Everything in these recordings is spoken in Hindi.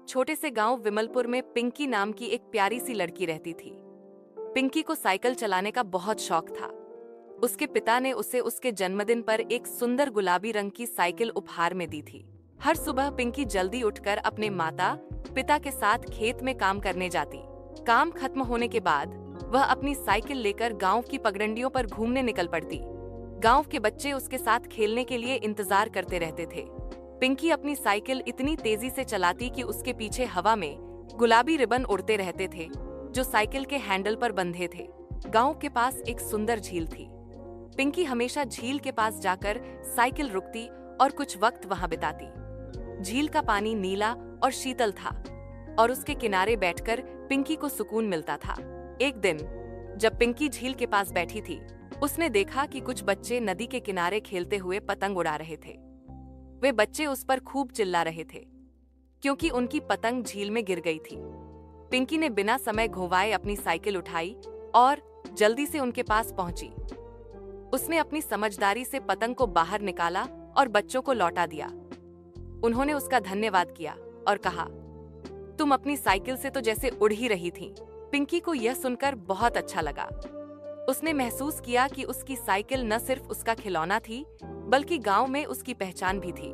छोटे से गांव विमलपुर में पिंकी नाम की एक प्यारी सी लड़की रहती थी। पिंकी को साइकिल चलाने का बहुत शौक था। उसके पिता ने उसे उसके जन्मदिन पर एक सुंदर गुलाबी रंग की साइकिल उपहार में दी थी। हर सुबह पिंकी जल्दी उठकर अपने माता पिता के साथ खेत में काम करने जाती। काम खत्म होने के बाद वह अपनी साइकिल लेकर गांव की पगडंडियों पर घूमने निकल पड़ती। गांव के बच्चे उसके साथ खेलने के लिए इंतजार करते रहते थे। पिंकी अपनी साइकिल इतनी तेजी से चलाती कि उसके पीछे हवा में गुलाबी रिबन उड़ते रहते थे, जो साइकिल के हैंडल पर बंधे थे। गांव के पास एक सुंदर झील थी। पिंकी हमेशा झील के पास जाकर साइकिल रुकती और कुछ वक्त वहां बिताती। झील का पानी नीला और शीतल था और उसके किनारे बैठकर पिंकी को सुकून मिलता था। एक दिन जब पिंकी झील के पास बैठी थी, उसने देखा कि कुछ बच्चे नदी के किनारे खेलते हुए पतंग उड़ा रहे थे। वे बच्चे उस पर खूब चिल्ला रहे थे क्योंकि उनकी पतंग झील में गिर गई थी। पिंकी ने बिना समय घोवाए अपनी साइकिल उठाई और जल्दी से उनके पास पहुंची। उसने अपनी समझदारी से पतंग को बाहर निकाला और बच्चों को लौटा दिया। उन्होंने उसका धन्यवाद किया और कहा, तुम अपनी साइकिल से तो जैसे उड़ ही रही थी। पिंकी को यह सुनकर बहुत अच्छा लगा। उसने महसूस किया कि उसकी साइकिल न सिर्फ उसका खिलौना थी, बल्कि गांव में उसकी पहचान भी थी।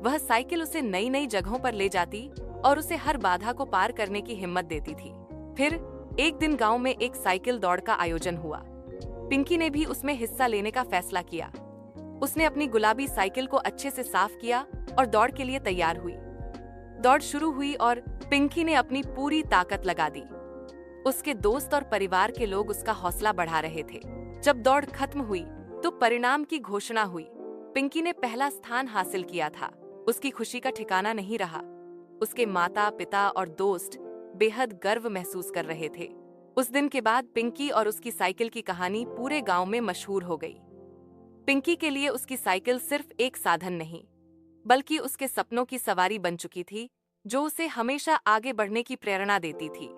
वह साइकिल उसे नई नई जगहों पर ले जाती और उसे हर बाधा को पार करने की हिम्मत देती थी। फिर एक दिन गांव में एक साइकिल दौड़ का आयोजन हुआ। पिंकी ने भी उसमें हिस्सा लेने का फैसला किया। उसने अपनी गुलाबी साइकिल को अच्छे से साफ किया और दौड़ के लिए तैयार हुई। दौड़ शुरू हुई और पिंकी ने अपनी पूरी ताकत लगा दी। उसके दोस्त और परिवार के लोग उसका हौसला बढ़ा रहे थे। जब दौड़ खत्म हुई तो परिणाम की घोषणा हुई। पिंकी ने पहला स्थान हासिल किया था। उसकी खुशी का ठिकाना नहीं रहा। उसके माता पिता और दोस्त बेहद गर्व महसूस कर रहे थे। उस दिन के बाद पिंकी और उसकी साइकिल की कहानी पूरे गांव में मशहूर हो गई। पिंकी के लिए उसकी साइकिल सिर्फ एक साधन नहीं, बल्कि उसके सपनों की सवारी बन चुकी थी, जो उसे हमेशा आगे बढ़ने की प्रेरणा देती थी।